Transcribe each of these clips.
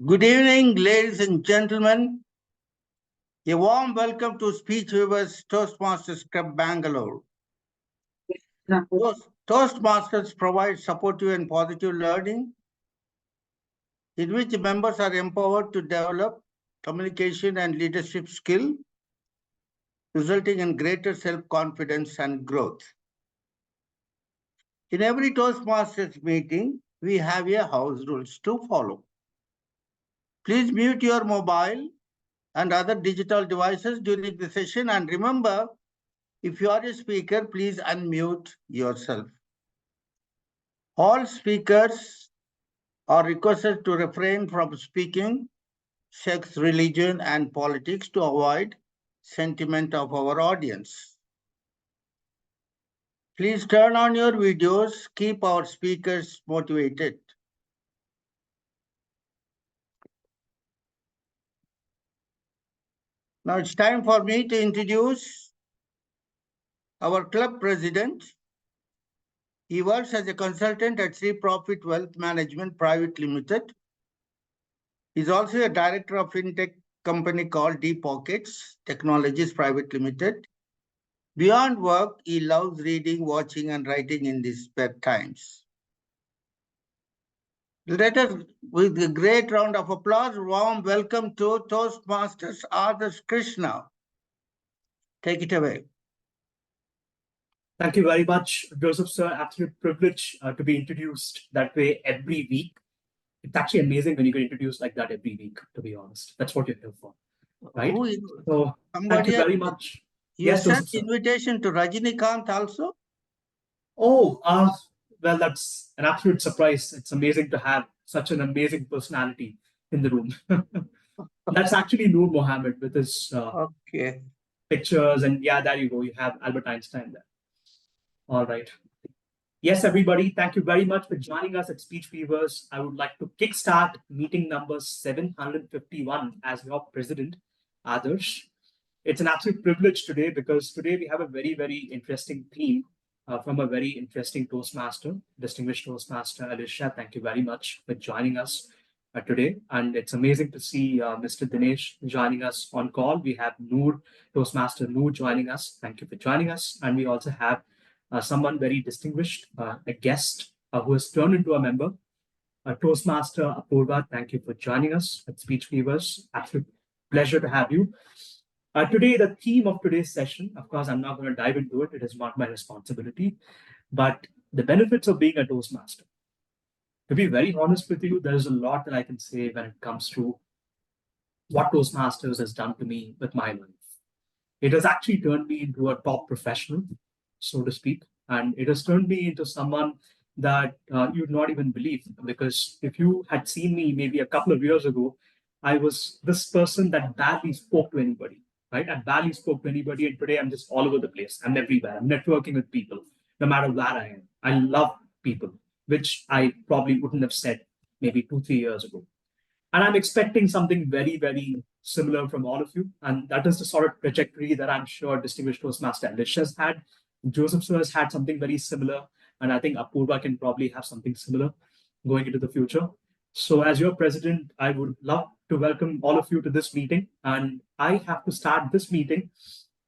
Good evening, ladies and gentlemen. A warm welcome to Speech Weavers Toastmasters Club Bangalore. Toastmasters provide supportive and positive learning in which members are empowered to develop communication and leadership skill, resulting in greater self-confidence and growth. In every Toastmasters meeting, we have a house rules to follow. Please mute your mobile and other digital devices during the session, and remember, if you are a speaker, please unmute yourself. All speakers are requested to refrain from speaking sex, religion, and politics to avoid sentiment of our audience. Please turn on your videos, keep our speakers motivated. Now it's time for me to introduce our club president. He works as a consultant at Sri Profit Wealth Management Private Limited. He's also a director of fintech company called Deep Pockets Technologies Private Limited. Beyond work, he loves reading, watching, and writing in his spare times. Let us, with a great round of applause, warm welcome to Toastmasters Adarsh Krishna. Take it away. Thank you very much, Joseph, sir. Absolute privilege to be introduced that way every week. It's actually amazing when you get introduced like that every week, to be honest. That's what you're here for, right? So thank you very much. Yes, sent invitation to Rajinikanth also? Oh, well, that's an absolute surprise. It's amazing to have such an amazing personality in the room. That's actually Noor Mohammed with his pictures. And yeah, there you go. You have Albert Einstein there. All right. Yes, everybody, thank you very much for joining us at Speech Weavers. I would like to kickstart meeting number 751 as your president, Adarsh. It's an absolute privilege today because today we have a very, very interesting theme from a very interesting Toastmaster, distinguished Toastmaster, Alisha. Thank you very much for joining us today. And it's amazing to see Mr. Dinesh joining us on call. We have Noor, Toastmaster Noor joining us. Thank you for joining us. And we also have someone very distinguished, a guest who has turned into a member, Toastmaster Apurva. Thank you for joining us at Speech Weavers. Absolute pleasure to have you. Today, the theme of today's session, of course, I'm not going to dive into it. It is not my responsibility, but the benefits of being a Toastmaster. To be very honest with you, there is a lot that I can say when it comes to what Toastmasters has done to me with my life. It has actually turned me into a top professional, so to speak, and it has turned me into someone that you'd not even believe. Because if you had seen me maybe a couple of years ago, I was this person that barely spoke to anybody, right? I barely spoke to anybody, and today I'm just all over the place. I'm everywhere. I'm networking with people, no matter where I am. I love people, which I probably wouldn't have said maybe 2, 3 years ago. And I'm expecting something very, very similar from all of you. And that is the sort of trajectory that I'm sure distinguished Toastmaster Alisha has had. Joseph Sir has had something very similar. And I think Apurva can probably have something similar going into the future. So as your president, I would love to welcome all of you to this meeting. And I have to start this meeting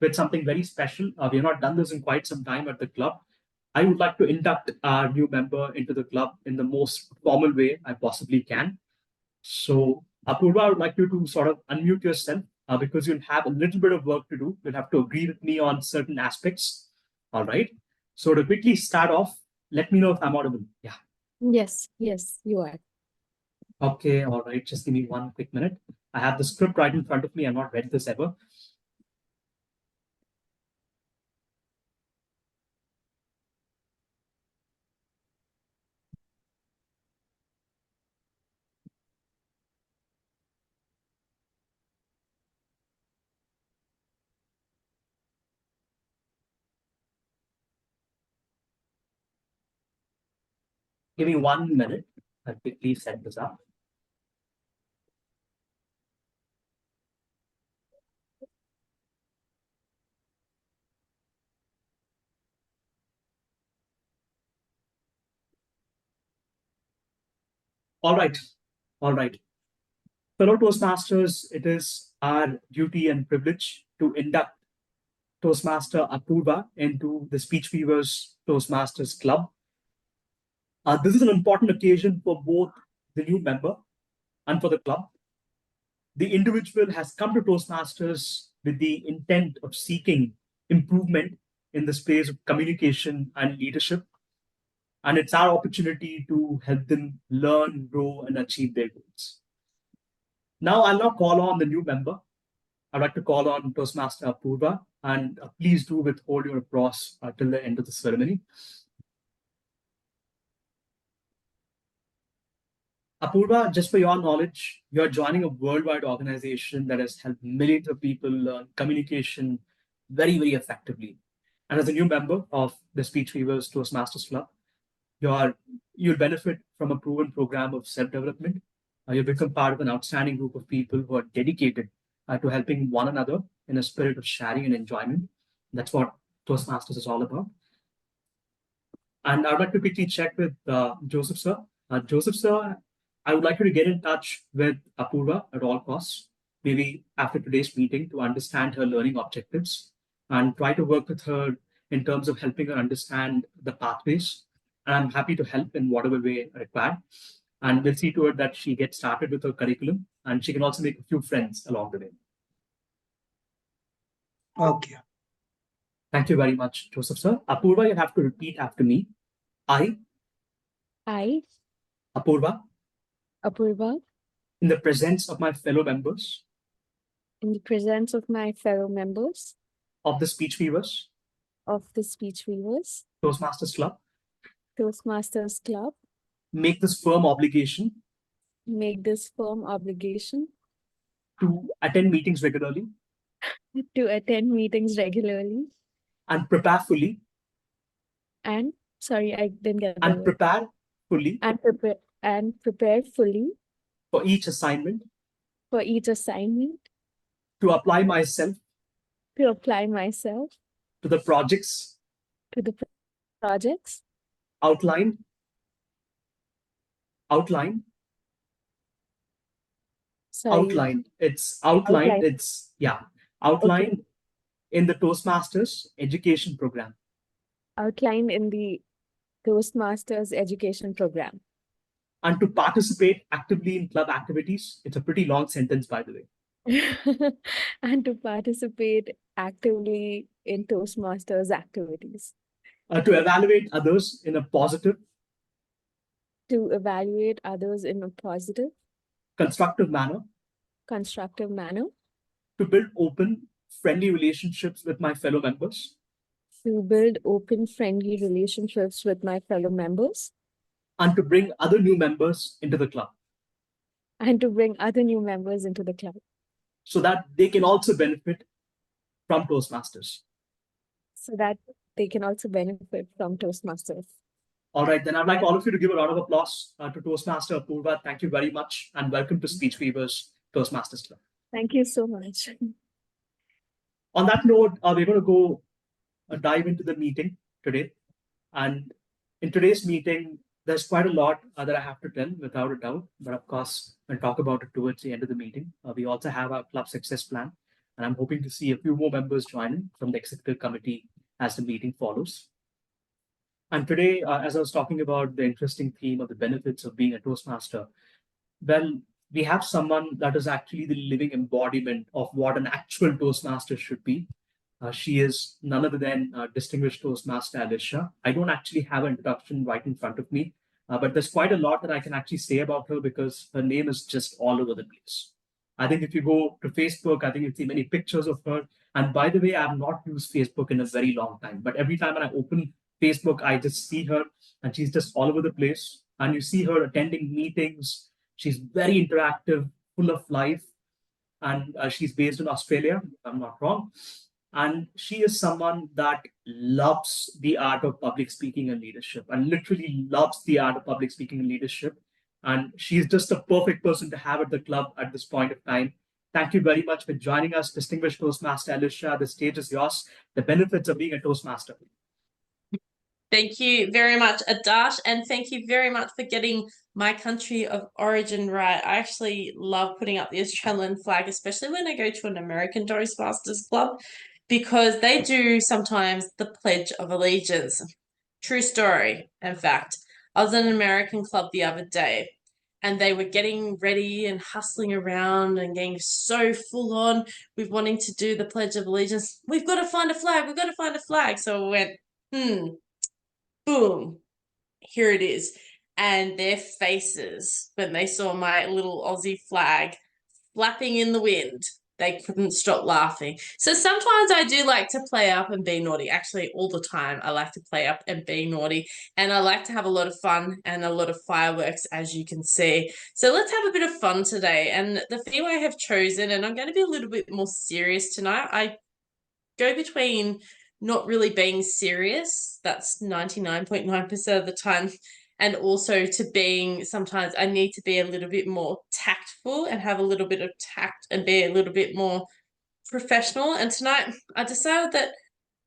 with something very special. We have not done this in quite some time at the club. I would like to induct our new member into the club in the most formal way I possibly can. So, Apurva, I would like you to sort of unmute yourself because you'll have a little bit of work to do. You'll have to agree with me on certain aspects. All right. So, to quickly start off, let me know if I'm audible. Yeah. Yes, you are. Okay. All right. Just give me one quick minute. I have the script right in front of me. I've not read this ever. Give me 1 minute. I'll quickly set this up. All right. Fellow Toastmasters, it is our duty and privilege to induct Toastmaster Apurva into the Speech Weavers Toastmasters Club. This is an important occasion for both the new member and for the club. The individual has come to Toastmasters with the intent of seeking improvement in the space of communication and leadership. And it's our opportunity to help them learn, grow, and achieve their goals. Now, I'll now call on the new member. I'd like to call on Toastmaster Apurva, and please do withhold your applause till the end of the ceremony. Apurva, just for your knowledge, you're joining a worldwide organization that has helped millions of people learn communication very, very effectively. And as a new member of the Speech Weavers Toastmasters Club, you'll benefit from a proven program of self-development. You'll become part of an outstanding group of people who are dedicated to helping one another in a spirit of sharing and enjoyment. That's what Toastmasters is all about. And I'd like to quickly check with Joseph, sir. Joseph, sir, I would like you to get in touch with Apurva at all costs, maybe after today's meeting, to understand her learning objectives and try to work with her in terms of helping her understand the pathways. And I'm happy to help in whatever way required. And we'll see to it that she gets started with her curriculum and she can also make a few friends along the way. Okay. Thank you very much, Joseph, sir. Apurva, you have to repeat after me. I, Apurva, in the presence of my fellow members in the presence of my fellow members of the Speech Weavers of the Speech Weavers Toastmasters Club, Toastmasters Club, make this firm obligation to attend meetings regularly and prepare fully and I didn't get the and word. prepare fully and prepare fully for each assignment to apply myself apply to the projects outlined in the Toastmasters education program. Outlined in the Toastmasters education program. And to participate actively in club activities. It's a pretty long sentence, by the way. And to participate actively in Toastmasters activities. To evaluate others in a positive, constructive manner. To build open, friendly relationships with my fellow members. And to bring other new members into the club. So that they can also benefit from Toastmasters. All right, then I'd like all of you to give a round of applause to Toastmaster Apurva. Thank you very much and welcome to Speech Weavers Toastmasters Club. Thank you so much. On that note, we're going to go dive into the meeting today. And in today's meeting, there's quite a lot that I have to tell without a doubt. But of course, we'll talk about it towards the end of the meeting. We also have our club success plan. And I'm hoping to see a few more members joining from the executive committee as the meeting follows. And today, as I was talking about the interesting theme of the benefits of being a Toastmaster, well, we have someone that is actually the living embodiment of what an actual Toastmaster should be. She is none other than distinguished Toastmaster Alicia. I don't actually have an introduction right in front of me, but there's quite a lot that I can actually say about her because her name is just all over the place. I think if you go to Facebook, I think you'll see many pictures of her. And by the way, I have not used Facebook in a very long time, but every time when I open Facebook, I just see her and she's just all over the place. And you see her attending meetings. She's very interactive, full of life. And she's based in Australia, if I'm not wrong. And she is someone that loves the art of public speaking and leadership, and literally loves the art of public speaking and leadership. And she's just a perfect person to have at the club at this point of time. Thank you very much for joining us, distinguished Toastmaster Alicia. The stage is yours. The benefits of being a Toastmaster. Thank you very much, Adash, and thank you very much for getting my country of origin right. I actually love putting up the Australian flag, especially when I go to an American Toastmasters club, because they do sometimes the Pledge of Allegiance. True story, in fact. I was in an American club the other day, and they were getting ready and hustling around and getting so full on with wanting to do the Pledge of Allegiance. We've got to find a flag. We've got to find a flag. So I went, boom, here it is. And their faces when they saw my little Aussie flag flapping in the wind, they couldn't stop laughing. So sometimes I do like to play up and be naughty. Actually, all the time I like to play up and be naughty. And I like to have a lot of fun and a lot of fireworks, as you can see. So let's have a bit of fun today. And the theme I have chosen, and I'm going to be a little bit more serious tonight. I go between not really being serious, that's 99.9% of the time, and also to being, sometimes I need to be a little bit more tactful and have a little bit of tact and be a little bit more professional. And tonight I decided that,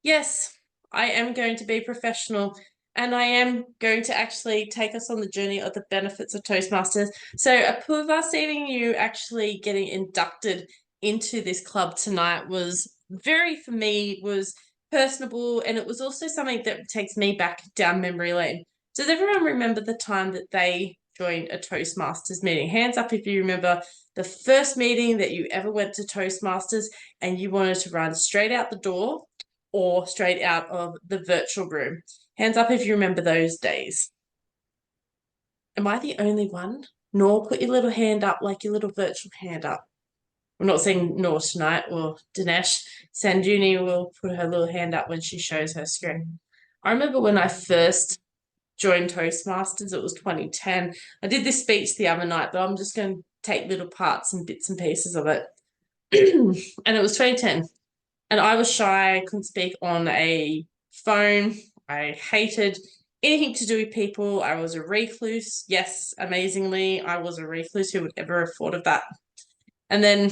yes, I am going to be professional and I am going to actually take us on the journey of the benefits of Toastmasters. So Apurva, seeing you actually getting inducted into this club tonight was for me, was personable, and it was also something that takes me back down memory lane. Does everyone remember the time that they joined a Toastmasters meeting? Hands up if you remember the first meeting that you ever went to Toastmasters and you wanted to run straight out the door or straight out of the virtual room. Hands up if you remember those days. Am I the only one? Nor, put your little hand up, like your little virtual hand up. I'm not saying Nor tonight, or Dinesh. Sanjuni will put her little hand up when she shows her screen. I remember when I first joined Toastmasters, it was 2010. I did this speech the other night, but I'm just going to take little parts and bits and pieces of it. And it was 2010. And I was shy, I couldn't speak on a phone. I hated anything to do with people. I was a recluse. Yes, amazingly, I was a recluse. Who would ever have thought of that? And then,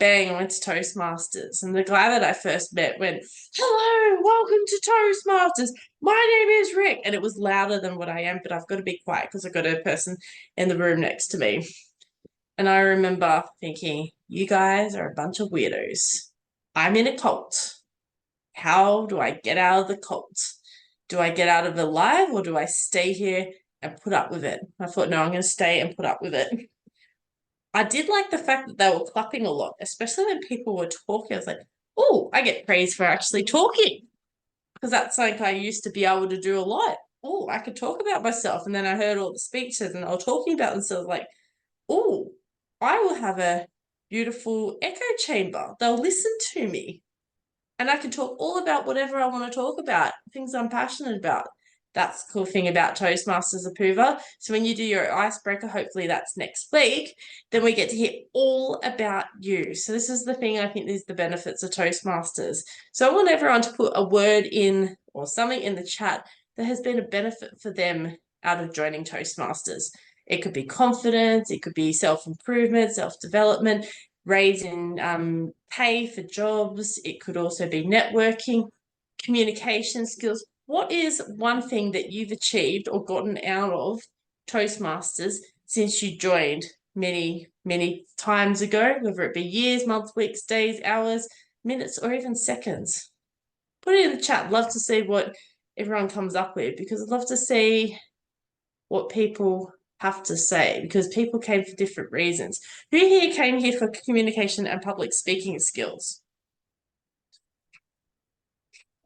bang, I went to Toastmasters. And the guy that I first met went, "Hello, welcome to Toastmasters. My name is Rick." And it was louder than what I am, but I've got to be quiet because I've got a person in the room next to me. And I remember thinking, you guys are a bunch of weirdos. I'm in a cult. How do I get out of the cult? Do I get out of it alive, or do I stay here and put up with it? I thought, no, I'm going to stay and put up with it. I did like the fact that they were clapping a lot, especially when people were talking. I was like, oh, I get praise for actually talking, because that's something I used to be able to do a lot. Oh, I could talk about myself. And then I heard all the speeches and they were talking about themselves, like, oh, I will have a beautiful echo chamber. They'll listen to me. And I can talk all about whatever I want to talk about, things I'm passionate about. That's the cool thing about Toastmasters, Apurva. So when you do your icebreaker, hopefully that's next week, then we get to hear all about you. So this is the thing, I think these are the benefits of Toastmasters. So I want everyone to put a word in or something in the chat that has been a benefit for them out of joining Toastmasters. It could be confidence, it could be self-improvement, self-development, raising pay for jobs. It could also be networking, communication skills. What is one thing that you've achieved or gotten out of Toastmasters since you joined many, many times ago, whether it be years, months, weeks, days, hours, minutes, or even seconds? Put it in the chat. Love to see what everyone comes up with, because I'd love to see what people have to say, because people came for different reasons. Who here came here for communication and public speaking skills?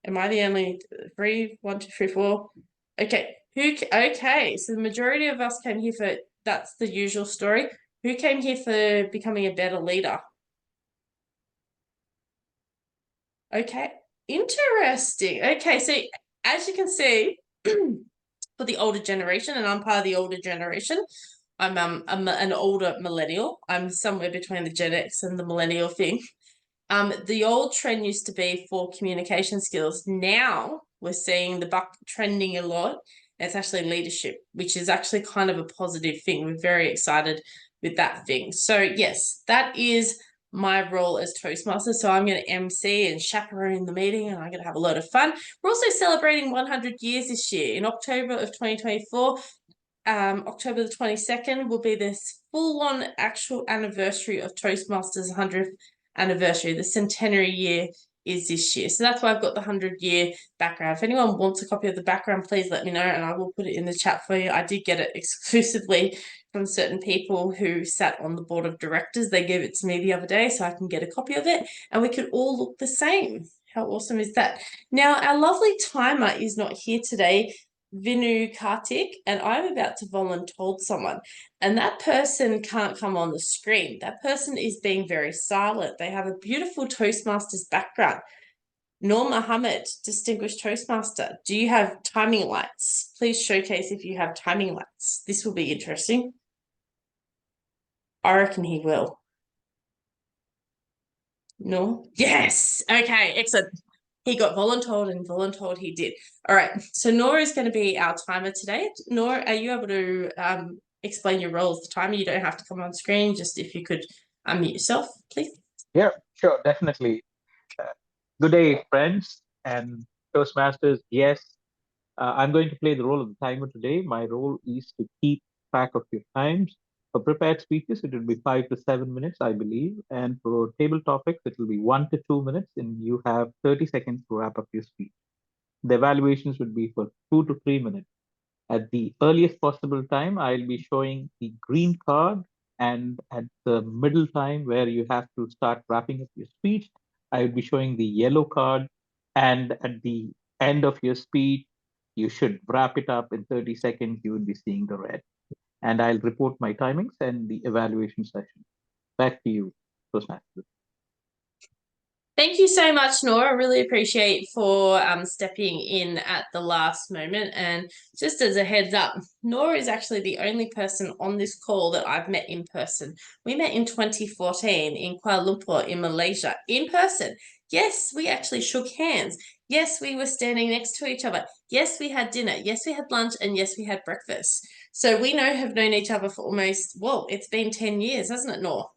Am I the only three? 1, 2, 3, 4. Okay. Okay. So the majority of us came here for, that's the usual story. Who came here for becoming a better leader? Okay. Interesting. Okay. So as you can see, for the older generation, and I'm part of the older generation, I'm an older millennial. I'm somewhere between the Gen X and the millennial thing. The old trend used to be for communication skills. Now we're seeing the buck trending a lot. It's actually leadership, which is actually kind of a positive thing. We're very excited with that thing. So yes, that is my role as Toastmaster. So I'm going to MC and chaperone the meeting, and I'm going to have a lot of fun. We're also celebrating 100 years this year. In October of 2024, October the 22nd will be this full-on actual anniversary of Toastmasters' 100th anniversary. The centenary year is this year. So that's why I've got the 100-year background. If anyone wants a copy of the background, please let me know and I will put it in the chat for you. I did get it exclusively from certain people who sat on the board of directors. They gave it to me the other day so I can get a copy of it and we could all look the same. How awesome is that? Now, our lovely timer is not here today, Vinu Kartik, and I'm about to voluntold someone, and that person can't come on the screen. That person is being very silent. They have a beautiful Toastmasters background. Noor Mohammed, distinguished Toastmaster, do you have timing lights? Please showcase if you have timing lights. This will be interesting. I reckon he will. No? Yes! Okay, excellent. He got voluntold and voluntold he did. All right, so Noor is going to be our timer today. Noor, are you able to explain your role as the timer? You don't have to come on screen, just if you could unmute yourself, please. Yeah, sure, definitely. Good day, friends and Toastmasters. Yes, I'm going to play the role of the timer today. My role is to keep track of your times. For prepared speeches, it will be 5 to 7 minutes, I believe. And for table topics, it will be 1 to 2 minutes, and you have 30 seconds to wrap up your speech. The evaluations would be for 2 to 3 minutes. At the earliest possible time, I'll be showing the green card, and at the middle time where you have to start wrapping up your speech, I will be showing the yellow card, and at the end of your speech, you should wrap it up in 30 seconds, you will be seeing the red. And I'll report my timings and the evaluation session. Back to you, Toastmasters. Thank you so much, Noor. I really appreciate for stepping in at the last moment. And just as a heads up, Noor is actually the only person on this call that I've met in person. We met in 2014 in Kuala Lumpur in Malaysia, in person. Yes, we actually shook hands. Yes, we were standing next to each other. Yes, we had dinner. Yes, we had lunch. And yes, we had breakfast. So we have known each other for almost, well, it's been 10 years, hasn't it, Noor?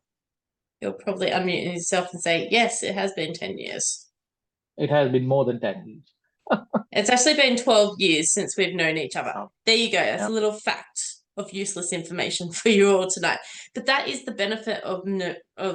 You'll probably unmute yourself and say, yes, it has been 10 years. It has been more than 10 years. It's actually been 12 years since we've known each other. Oh. There you go. That's Yeah. a little fact of useless information for you all tonight. But that is the benefit of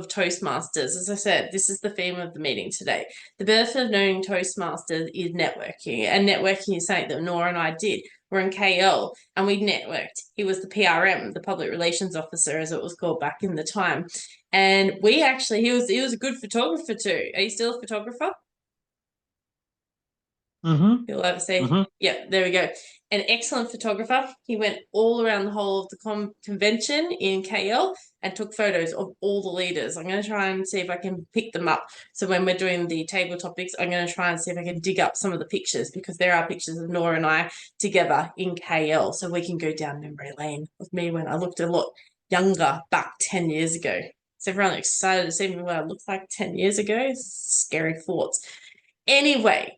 Toastmasters. As I said, this is the theme of the meeting today. The benefit of knowing Toastmasters is networking. And networking is something that Noor and I did. We're in KL and we networked. He was the PRM, the Public Relations Officer, as it was called back in the time. And we actually, he was a good photographer too. Are you still a photographer? Mm-hmm. You'll ever say, Mm-hmm. yeah, there we go. An excellent photographer. He went all around the whole of the convention in KL and took photos of all the leaders. I'm going to try and see if I can pick them up. So when we're doing the table topics, I'm going to try and see if I can dig up some of the pictures, because there are pictures of Noor and I together in KL. So we can go down memory lane with me when I looked a lot younger back 10 years ago. Is everyone excited to see me what I looked like 10 years ago? Scary thoughts. Anyway,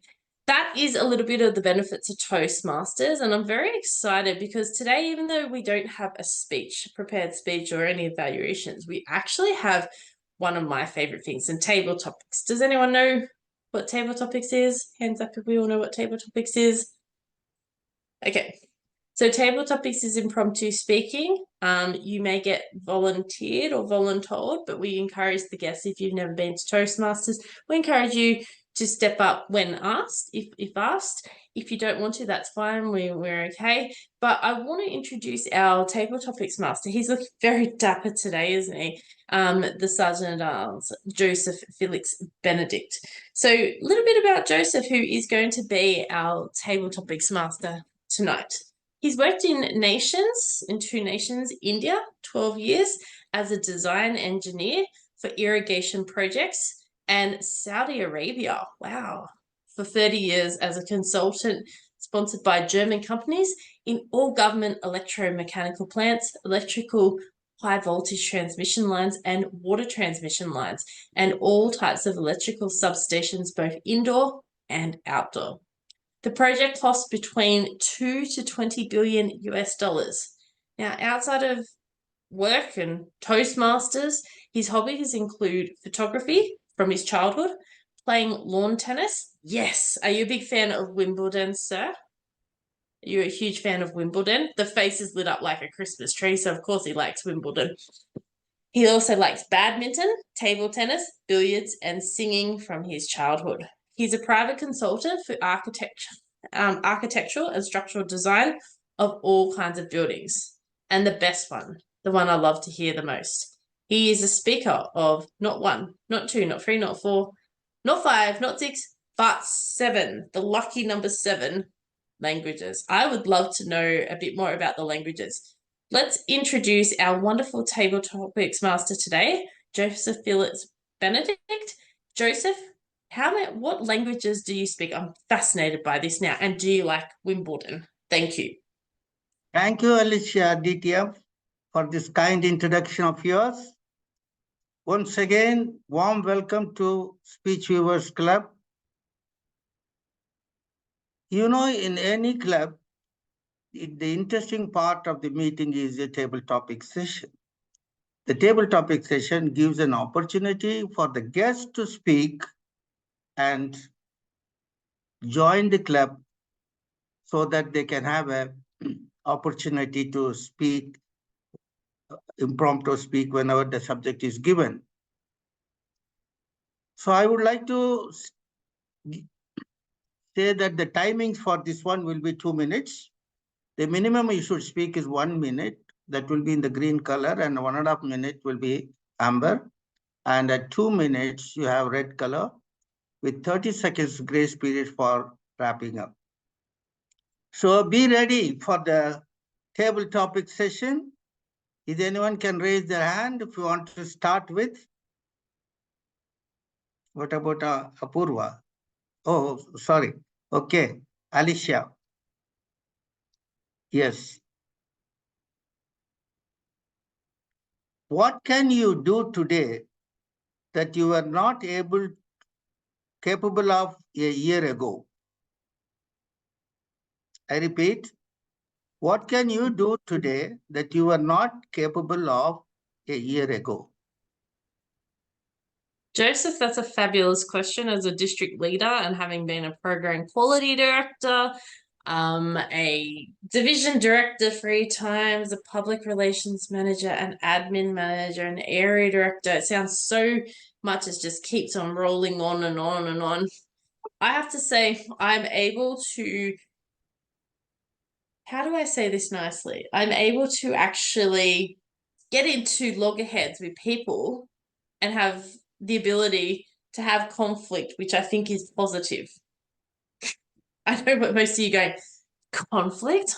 that is a little bit of the benefits of Toastmasters, and I'm very excited because today, even though we don't have a prepared speech or any evaluations, we actually have one of my favorite things, and table topics. Does anyone know what table topics is? Hands up if we all know what table topics is. Okay, so table topics is impromptu speaking. You may get volunteered or voluntold, but we encourage the guests, if you've never been to Toastmasters, we encourage you to step up when asked, if asked. If you don't want to, that's fine, we're okay. But I want to introduce our table topics master. He's looking very dapper today, isn't he? The Sergeant at Arms, Joseph Felix Benedict. So a little bit about Joseph, who is going to be our table topics master tonight. He's worked in two nations, India, 12 years as a design engineer for irrigation projects, and Saudi Arabia, wow, for 30 years as a consultant sponsored by German companies in all government electromechanical plants, electrical high voltage transmission lines and water transmission lines, and all types of electrical substations, both indoor and outdoor. The project cost between $2 to $20 billion US. Now, outside of work and Toastmasters. His hobbies include photography from his childhood, playing lawn tennis. Yes. Are you a big fan of Wimbledon, sir? You're a huge fan of Wimbledon. The face is lit up like a Christmas tree, so of course he likes Wimbledon. He also likes badminton, table tennis, billiards, and singing from his childhood. He's a private consultant for architectural and structural design of all kinds of buildings. And the best one, the one I love to hear the most. He is a speaker of not 1, not 2, not 3, not 4, not 5, not 6, but 7, the lucky number 7 languages. I would love to know a bit more about the languages. Let's introduce our wonderful table topics master today, Joseph Phillips Benedict. Joseph, what languages do you speak? I'm fascinated by this now. And do you like Wimbledon? Thank you. Thank you, Alicia DTF, for this kind introduction of yours. Once again, warm welcome to Speech Viewers Club. You know, in any club, the interesting part of the meeting is a table topic session. The table topic session gives an opportunity for the guests to speak and join the club so that they can have an opportunity to speak, impromptu speak whenever the subject is given. So I would like to say that the timings for this one will be 2 minutes. The minimum you should speak is 1 minute. That will be in the green color, and 1.5 minutes will be amber. And at 2 minutes, you have red color with 30 seconds grace period for wrapping up. So be ready for the table topic session. If anyone can raise their hand if you want to start with. What about Apurva? Oh, sorry. Okay, Alicia. Yes. What can you do today that you were not capable of a year ago? I repeat, what can you do today that you were not capable of a year ago? Joseph, that's a fabulous question. As a district leader and having been a program quality director, a division director 3 times, a public relations manager, an admin manager, an area director. It sounds so much, it just keeps on rolling on and on and on. I have to say, I'm able to, how do I say this nicely? I'm able to actually get into loggerheads with people and have the ability to have conflict, which I think is positive. I know what most of you go, conflict?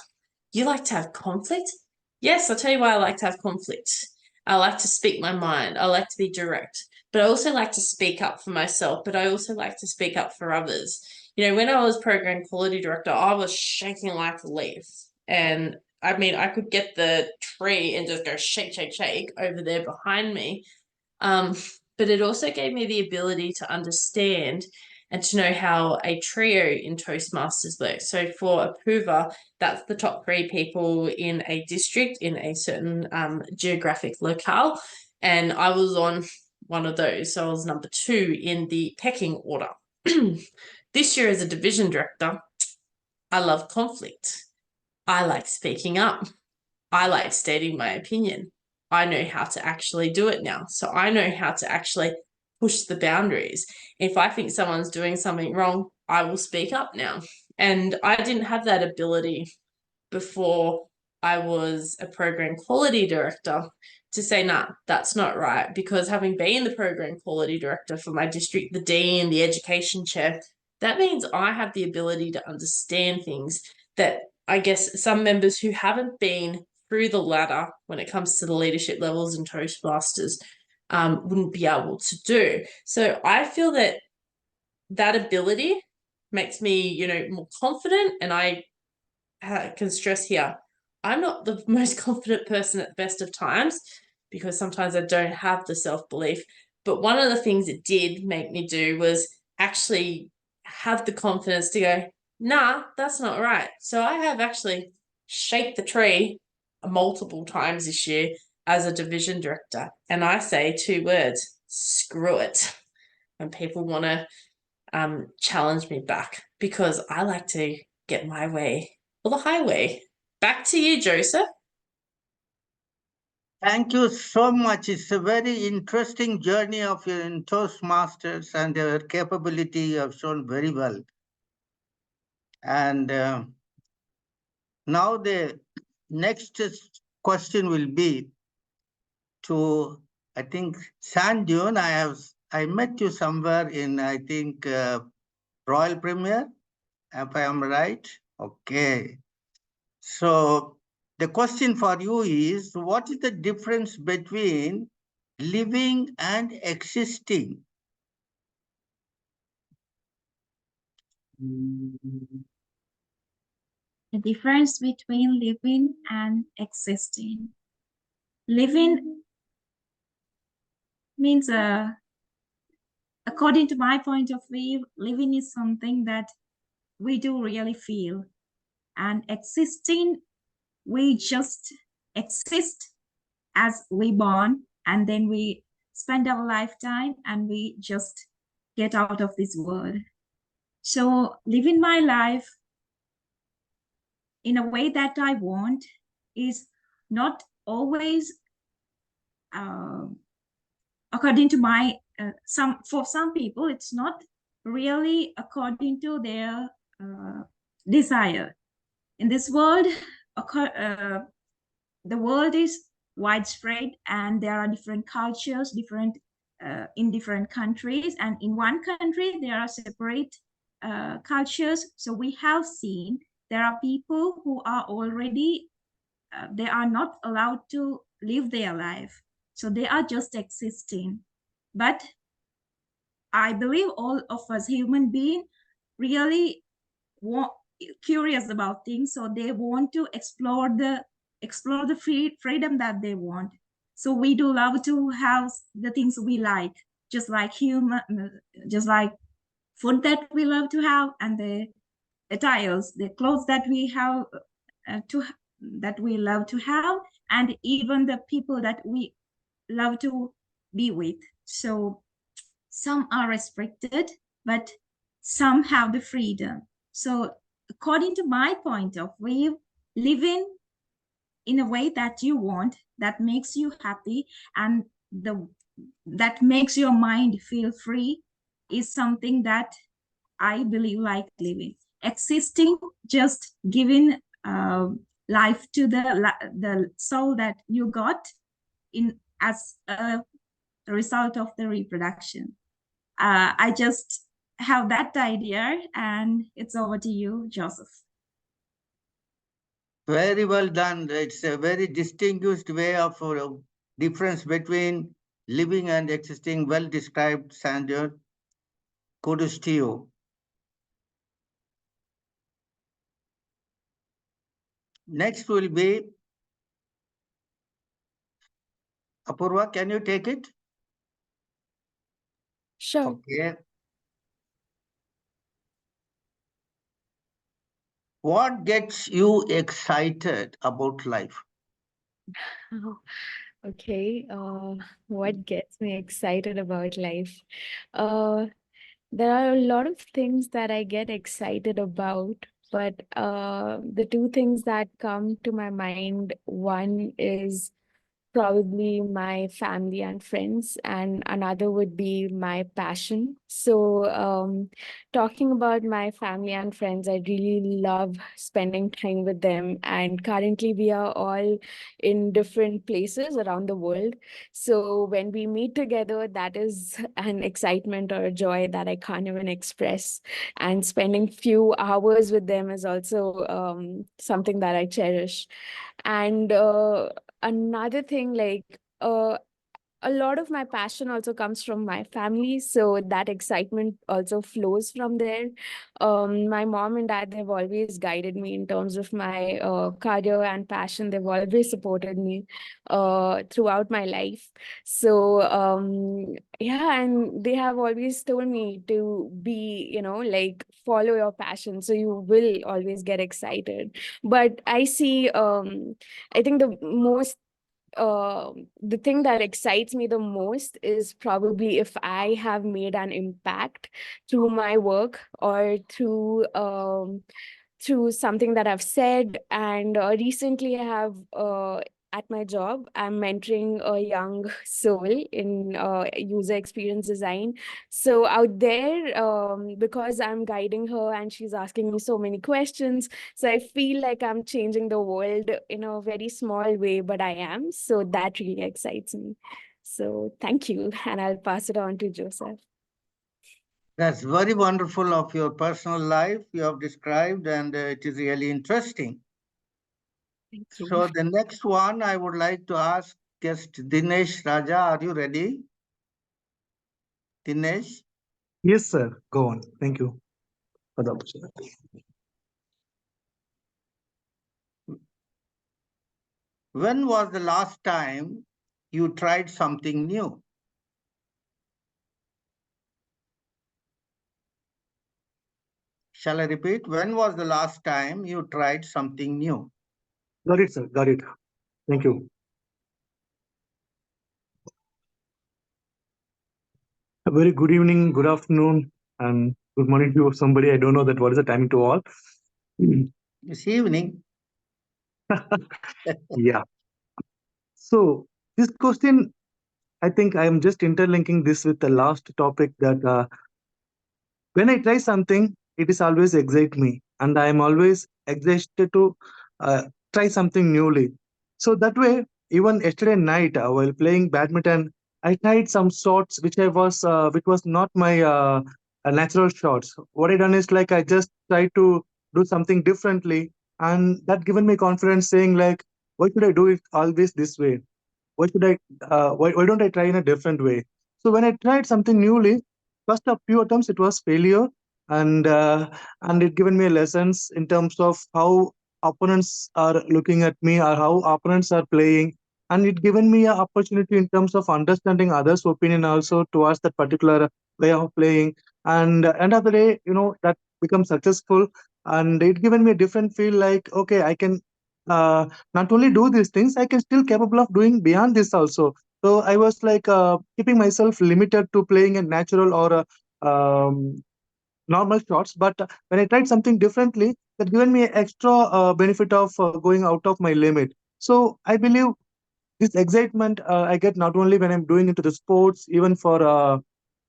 You like to have conflict? Yes, I'll tell you why I like to have conflict. I like to speak my mind. I like to be direct. But I also like to speak up for myself, but I also like to speak up for others. You know, when I was program quality director, I was shaking like a leaf. And I mean, I could get the tree and just go shake, shake, shake over there behind me. But it also gave me the ability to understand and to know how a trio in Toastmasters works. So for Apurva, that's the top 3 people in a district, in a certain geographic locale. And I was on one of those. So I was number 2 in the pecking order. This year as a division director, I love conflict. I like speaking up. I like stating my opinion. I know how to actually do it now. So I know how to actually push the boundaries. If I think someone's doing something wrong, I will speak up now. And I didn't have that ability before I was a program quality director to say, nah, that's not right. Because having been the program quality director for my district, the dean, the education chair, that means I have the ability to understand things that I guess some members who haven't been through the ladder when it comes to the leadership levels in Toastmasters wouldn't be able to do. So I feel that that ability makes me, you know, more confident. And I can stress here, I'm not the most confident person at the best of times because sometimes I don't have the self-belief. But one of the things it did make me do was actually have the confidence to go, nah, that's not right. So I have actually shaked the tree multiple times this year as a division director. And I say 2 words, screw it, when people want to challenge me back, because I like to get my way or the highway. Back to you, Joseph. Thank you so much. It's a very interesting journey of your in Toastmasters, and your capability you have shown very well. And now the next question will be to, I think, Sand Dune. I met you somewhere in, I think, Royal Premier, if I am right. Okay. So the question for you is, what is the difference between living and existing? The difference between living and existing. Living means, according to my point of view, living is something that we do really feel. And existing, we just exist as we born, and then we spend our lifetime and we just get out of this world. So living my life in a way that I want is not always according to my for some people it's not really according to their desire. In this world, the world is widespread, and there are different cultures, different in different countries, and in one country there are separate cultures. So we have seen there are people who are already they are not allowed to live their life, so they are just existing. But I believe all of us human beings really curious about things, so they want to explore the freedom that they want. So we do love to have the things we like, just like food that we love to have, and the attires, the clothes that we have that we love to have, and even the people that we love to be with. So some are restricted, but some have the freedom. So according to my point of view, living in a way that you want, that makes you happy, and that makes your mind feel free, is something that I believe like living. Existing, just giving life to the soul that you got in as a result of the reproduction. I just have that idea, and it's over to you, Joseph. Very well done. It's a very distinguished way of difference between living and existing. Well described, Sandra. Kudos to you. Next will be Apurva. Can you take it? Sure. Okay. What gets you excited about life? Oh, okay. What gets me excited about life? There are a lot of things that I get excited about, but the 2 things that come to my mind, one is probably my family and friends, and another would be my passion. So talking about my family and friends, I really love spending time with them, and currently we are all in different places around the world. So when we meet together, that is an excitement or a joy that I can't even express, and spending few hours with them is also something that I cherish. And another thing, like a lot of my passion also comes from my family, so that excitement also flows from there. My mom and dad, they've always guided me in terms of my career and passion. They've always supported me throughout my life. So yeah, and they have always told me to be, like, follow your passion, so you will always get excited. But I see I think the most the thing that excites me the most is probably if I have made an impact through my work or through something that I've said. And recently, I have at my job, I'm mentoring a young soul in user experience design. So out there, because I'm guiding her and she's asking me so many questions, so I feel like I'm changing the world in a very small way, but I am. So that really excites me. So thank you, and I'll pass it on to Joseph. That's very wonderful of your personal life you have described, and it is really interesting. Thank you. So the next one, I would like to ask guest Dinesh Raja. Are you ready? Dinesh? Yes, sir. Go on. Thank you for the opportunity. When was the last time you tried something new? Shall I repeat? When was the last time you tried something new? Got it, sir. Got it. Thank you. A very good evening, good afternoon, and good morning to somebody. I don't know that what is the timing to all. This evening. Yeah. So this question, I think I am just interlinking this with the last topic that when I try something, it is always excite me, and I am always excited to try something newly. So that way, even yesterday night while playing badminton, I tried some shots which was not my natural shots. What I done is like I just tried to do something differently, and that given me confidence, saying like, why should I do it always this way? Why should I? Why don't I try in a different way? So when I tried something newly, first a few attempts it was failure, and and it given me lessons in terms of how opponents are looking at me or how opponents are playing, and it given me an opportunity in terms of understanding others' opinion also towards that particular way of playing. And end of the day, that becomes successful, and it given me a different feel like okay, I can. Not only do these things, I can still capable of doing beyond this also. So I was like keeping myself limited to playing a natural or a normal shots. But when I tried something differently, that given me extra benefit of going out of my limit. So I believe this excitement I get not only when I'm doing into the sports, even for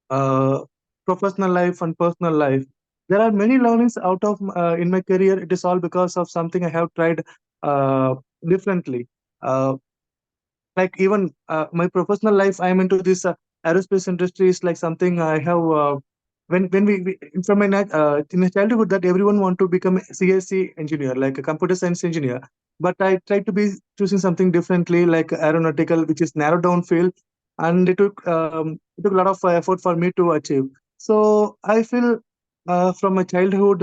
uh, professional life and personal life. There are many learnings out of in my career. It is all because of something I have tried uh, differently. Uh, like even my professional life, I'm into this aerospace industry is like something I have. When we from my in my childhood that everyone want to become a CSC engineer, like a computer science engineer. But I tried to be choosing something differently, like aeronautical, which is narrow down field, and it took a lot of effort for me to achieve. So I feel from my childhood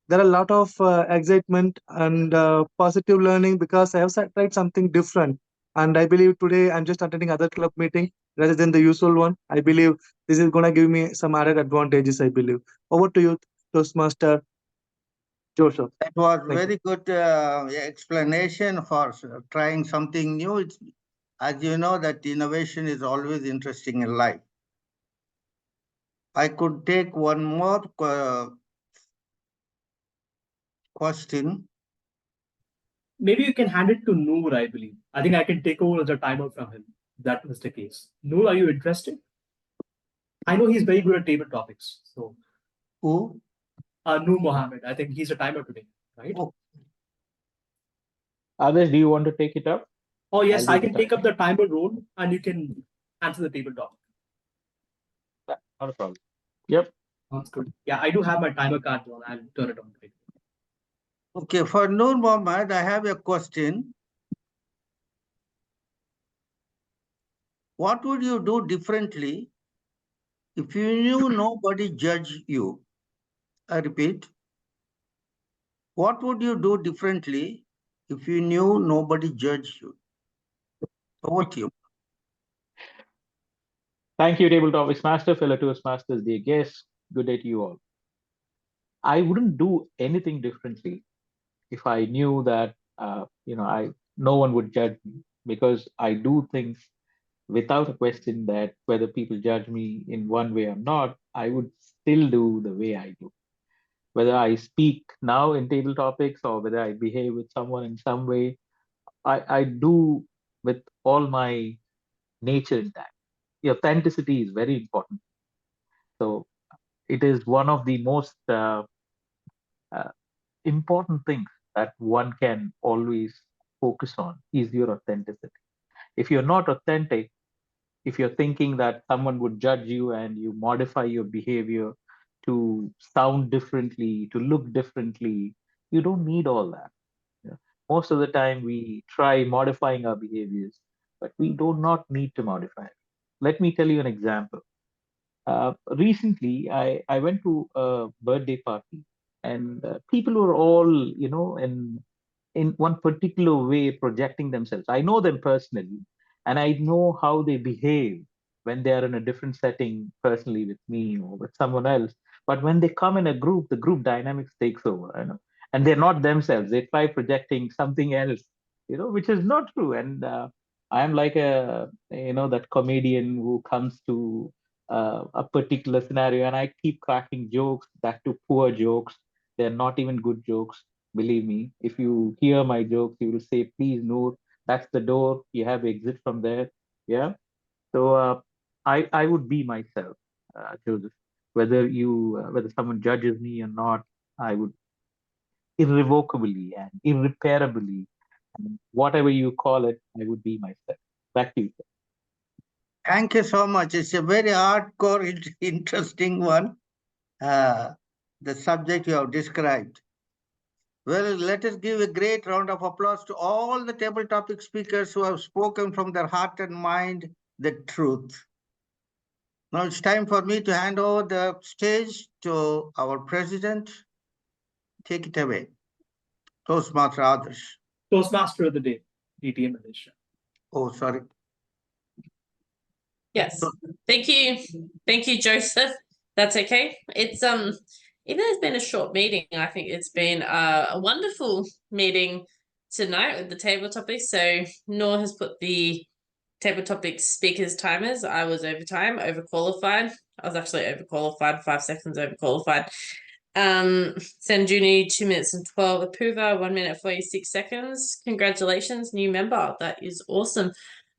there are a lot of excitement and positive learning because I have tried something different. And I believe today I'm just attending other club meeting rather than the usual one. I believe this is gonna give me some added advantages. I believe. Over to you, Toastmaster Joseph. That was Thank very good explanation for trying something new. It's, as you know, that innovation is always interesting in life. I could take one more question. Maybe you can hand it to Noor, I believe. I think I can take over as a timer from him. If that was the case. Noor, are you interested? I know he's very good at table topics. So Who? Noor Mohammed. I think he's a timer today, right? Oh. Others, do you want to take it up? Oh yes, I'll I do can the take up the timer role and you can answer the table topic. Not a problem. Yep. Sounds good. Yeah, I do have my timer card on. I'll turn it on. Okay, for Noor Mohammed, I have a question. What would you do differently if you knew nobody judged you? I repeat, what would you do differently if you knew nobody judged you? Over to you. Thank you, Table Topics Master, fellow Toastmasters, dear guests. Good day to you all. I wouldn't do anything differently if I knew that no one would judge me. because I do things without a question that whether people judge me in one way or not, I would still do the way I do. Whether I speak now in table topics or whether I behave with someone in some way, I do with all my nature intact. The authenticity is very important. So it is one of the most uh, important things that one can always focus on is your authenticity. If you're not authentic, if you're thinking that someone would judge you and you modify your behavior to sound differently, to look differently, you don't need all that. Yeah. Most of the time we try modifying our behaviors, but we do not need to modify it. Let me tell you an example. Recently, I went to a birthday party, and people were all, in one particular way projecting themselves. I know them personally, and I know how they behave when they are in a different setting, personally with me or with someone else. But when they come in a group, the group dynamics takes over, and they're not themselves. They try projecting something else, which is not true. And I'm like that comedian who comes to a particular scenario, and I keep cracking jokes, that too poor jokes. They're not even good jokes. Believe me, if you hear my jokes, you will say, please, Noor, that's the door. You have exit from there. Yeah. So I would be myself, Joseph. Whether someone judges me or not, I would irrevocably and irreparably, and whatever you call it, I would be myself. Back to you, sir. Thank you so much. It's a very hardcore, interesting one. The subject you have described. Well, let us give a great round of applause to all the table topic speakers who have spoken from their heart and mind the truth. Now it's time for me to hand over the stage to our president. Take it away. Toastmaster Adarsh. Toastmaster of the day, DTM Malaysia. Oh, sorry. Yes. Thank you. Thank you, Joseph. That's okay. It's even though it's been a short meeting, I think it's been a wonderful meeting tonight with the table topics. So Noor has put the table topics speakers timers. I was overqualified. I was actually overqualified, 5 seconds overqualified. Sanjuni, 2 minutes and 12. Apuva, 1 minute 46 seconds. Congratulations, new member. That is awesome.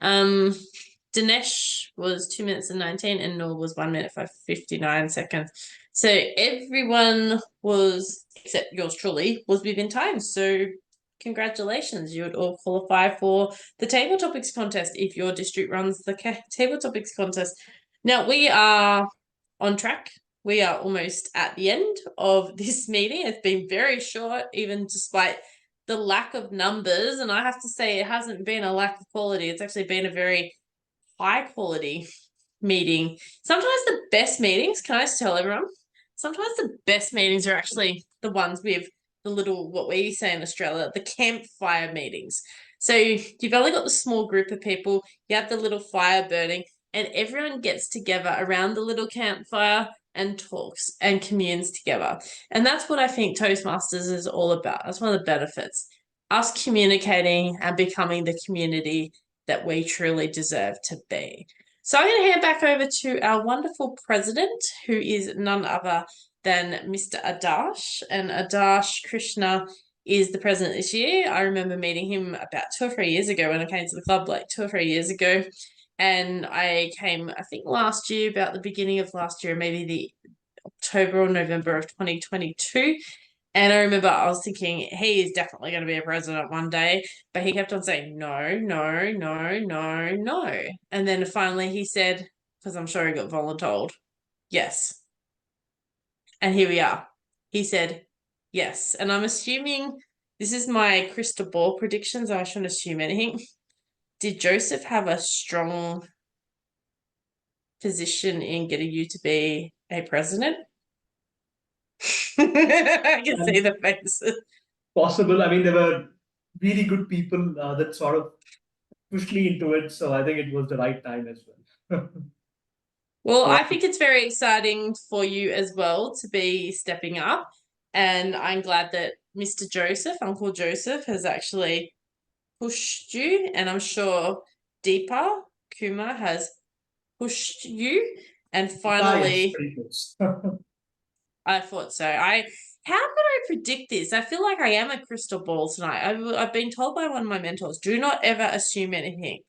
Dinesh was 2 minutes and 19, and Noor was 1 minute 59 seconds. So everyone was, except yours truly, was within time. So congratulations, you would all qualify for the table topics contest if your district runs the table topics contest. Now we are on track. We are almost at the end of this meeting. It's been very short, even despite the lack of numbers. And I have to say, it hasn't been a lack of quality. It's actually been a very high quality meeting. Sometimes the best meetings, can I just tell everyone? Sometimes the best meetings are actually the ones with the little, what we say in Australia, the campfire meetings. So you've only got the small group of people, you have the little fire burning, and everyone gets together around the little campfire and talks and communes together. And that's what I think Toastmasters is all about. That's one of the benefits. Us communicating and becoming the community that we truly deserve to be. So I'm going to hand back over to our wonderful president, who is none other than Mr. Adarsh. And Adarsh Krishna is the president this year. I remember meeting him about 2 or 3 years ago when I came to the club, like 2 or 3 years ago. And I came, I think last year, about the beginning of last year, maybe the October or November of 2022. And I remember I was thinking, he is definitely going to be a president one day. But he kept on saying, no, no, no, no, no. And then finally he said, because I'm sure he got voluntold, yes. And here we are. He said, yes. And I'm assuming, this is my crystal ball predictions. I shouldn't assume anything. Did Joseph have a strong position in getting you to be a president? I can see the faces. Possible. I mean, there were really good people that sort of pushed me into it. So I think it was the right time as well. Well, I think it's very exciting for you as well to be stepping up. And I'm glad that Mr. Joseph, Uncle Joseph, has actually pushed you, and I'm sure Deepa Kumar has pushed you. And finally, pretty close. I thought so. How could I predict this? I feel like I am a crystal ball tonight. I've been told by one of my mentors, do not ever assume anything.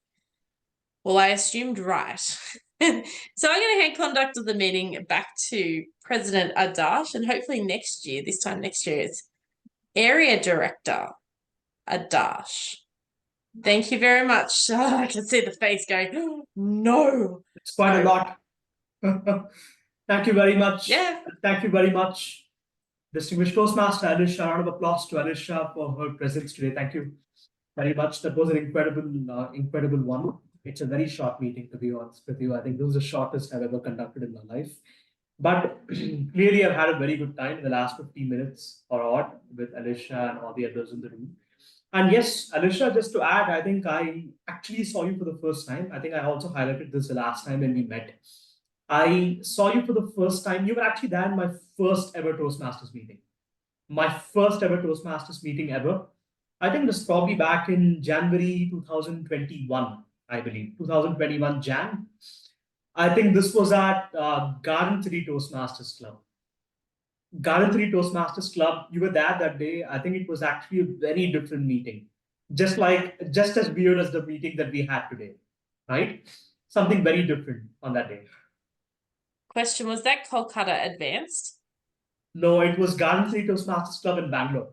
Well, I assumed right. So I'm going to hand conduct of the meeting back to President Adarsh, and hopefully this time next year, it's Area Director Adarsh. Thank you very much. Oh, I can see the face going, no. It's quite a lot. Thank you very much. Yeah. Thank you very much. Distinguished Toastmaster Alisha, a round of applause to Alisha for her presence today. Thank you very much. That was an incredible one. It's a very short meeting, to be honest with you. I think this is the shortest I've ever conducted in my life. But clearly, I've had a very good time in the last 15 minutes or odd with Alisha and all the others in the room. And yes, Alisha, just to add, I think I actually saw you for the first time. I think I also highlighted this the last time when we met. I saw you for the first time. You were actually there in my first ever Toastmasters meeting. My first ever Toastmasters meeting ever. I think this was probably back in January 2021, I believe. 2021 Jan. I think this was at Garden City Toastmasters Club. Garden City Toastmasters Club, you were there that day. I think it was actually a very different meeting. Just as weird as the meeting that we had today, right? Something very different on that day. Question, was that Kolkata Advanced? No, it was Garden City Toastmasters Club in Bangalore.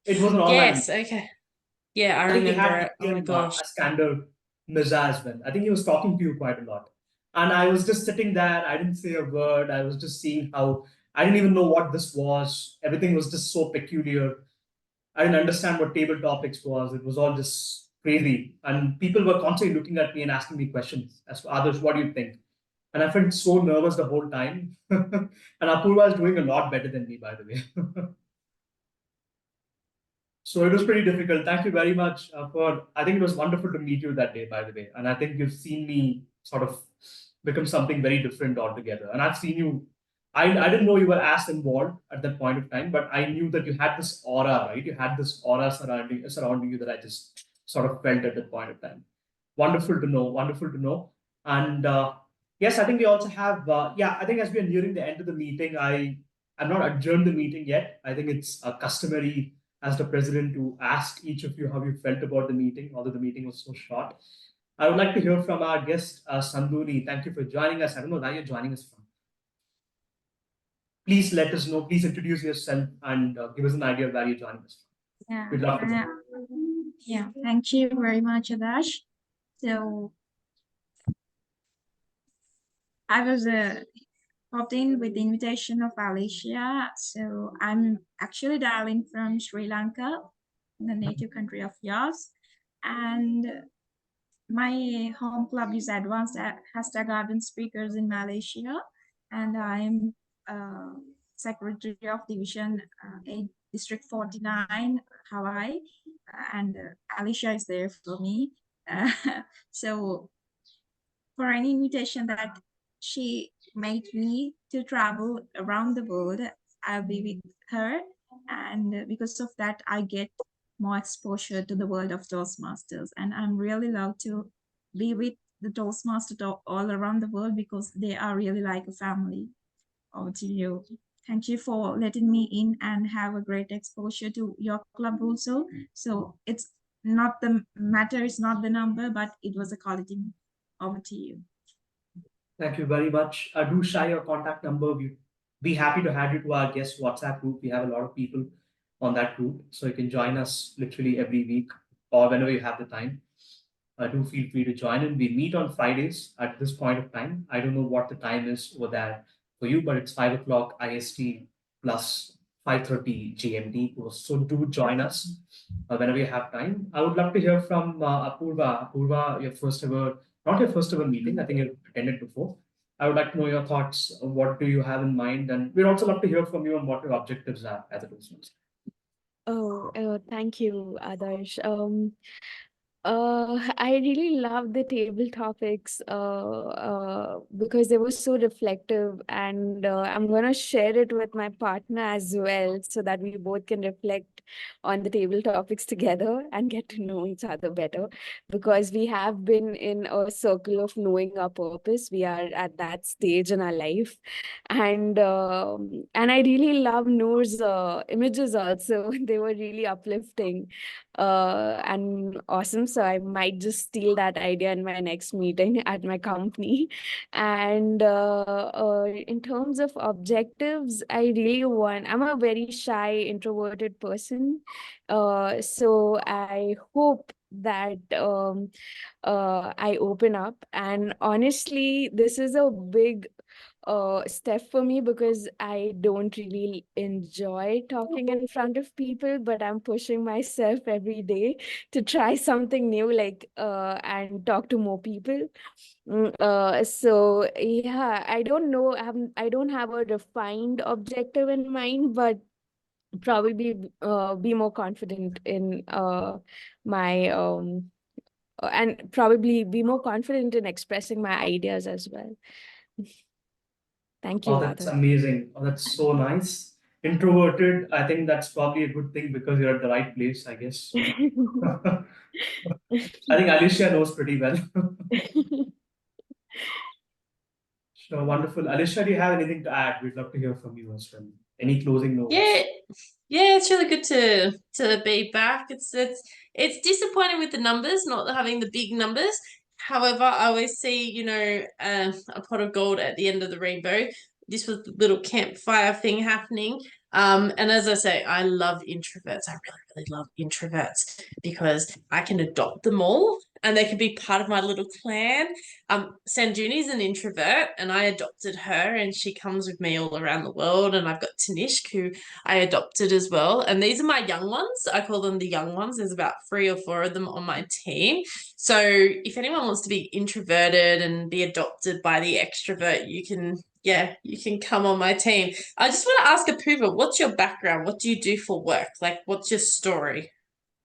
It was an online. Yes, okay. Yeah, I remember it. Oh my gosh. Iskander Mirza as well. I think he was talking to you quite a lot. And I was just sitting there. I didn't say a word. I was just seeing how I didn't even know what this was. Everything was just so peculiar. I didn't understand what table topics was. It was all just crazy. And people were constantly looking at me and asking me questions as to Adarsh, what do you think? And I felt so nervous the whole time. And Apurva is doing a lot better than me, by the way. So it was pretty difficult. Thank you very much I think it was wonderful to meet you that day, by the way. And I think you've seen me sort of become something very different altogether. And I've seen you, I didn't know you were as involved at that point of time, but I knew that you had this aura, right? You had this aura surrounding you that I just sort of felt at that point of time. Wonderful to know. And yes, I think we also have, I think as we are nearing the end of the meeting, I'm not adjourned the meeting yet. I think it's customary as the president to ask each of you how you felt about the meeting, although the meeting was so short. I would like to hear from our guest, Sanduni. Thank you for joining us. I don't know where you're joining us from. Please let us know. Please introduce yourself and give us an idea of where you're joining us from. Yeah. We'd love to. Yeah. Thank you very much, Adarsh. So I was popped in with the invitation of Alicia. So I'm actually dialing from Sri Lanka, the native country of yours. And my home club is Advanced #Garden Speakers in Malaysia. And I'm Secretary of Division 8, District 49, Hawaii. And Alicia is there for me. So for any invitation that she made me to travel around the world, I'll be with her. And because of that, I get more exposure to the world of Toastmasters. And I'm really love to be with the Toastmasters all around the world because they are really like a family. Over to you. Thank you for letting me in and have a great exposure to your club also. So it's not the matter, it's not the number, but it was a quality. Over to you. Thank you very much. Do share your contact number. We'd be happy to add you to our guest WhatsApp group. We have a lot of people on that group, so you can join us literally every week or whenever you have the time. Do feel free to join in. We meet on Fridays at this point of time. I don't know what the time is over there for you, but it's 5 o'clock IST plus 5:30 GMT. So do join us whenever you have time. I would love to hear from Apurva. Apurva, your first ever, not your first ever meeting. I think you've attended before. I would like to know your thoughts. What do you have in mind? And we'd also love to hear from you on what your objectives are as a Toastmaster. Oh, thank you, Adarsh. I really love the table topics because they were so reflective, and I'm gonna share it with my partner as well so that we both can reflect on the table topics together and get to know each other better, because we have been in a circle of knowing our purpose. We are at that stage in our life, and I really love Noor's images also. They were really uplifting and awesome. So I might just steal that idea in my next meeting at my company. And in terms of objectives, I'm a very shy, introverted person. So I hope that I open up. And honestly, this is a big step for me because I don't really enjoy talking in front of people, but I'm pushing myself every day to try something new, like and talk to more people. So yeah, I don't know. I don't have a refined objective in mind, but probably be more confident in my and probably be more confident in expressing my ideas as well. Thank you, Oh, that's Adarsh. amazing. Oh, that's so nice. Introverted, I think that's probably a good thing because you're at the right place, I guess. I think Alicia knows pretty well. So wonderful. Alicia, do you have anything to add? We'd love to hear from you as well. Any closing Yeah, notes? yeah, it's really good to be back. It's disappointing with the numbers, not having the big numbers. However, I always see, a pot of gold at the end of the rainbow. This was the little campfire thing happening. And as I say, I love introverts. I really, really love introverts because I can adopt them all and they can be part of my little clan. Sanjuni's an introvert and I adopted her and she comes with me all around the world. And I've got Tanishk, who I adopted as well. And these are my young ones. I call them the young ones. There's about 3 or 4 of them on my team. So if anyone wants to be introverted and be adopted by the extrovert, you can come on my team. I just want to ask Apuva, what's your background? What do you do for work? Like, what's your story?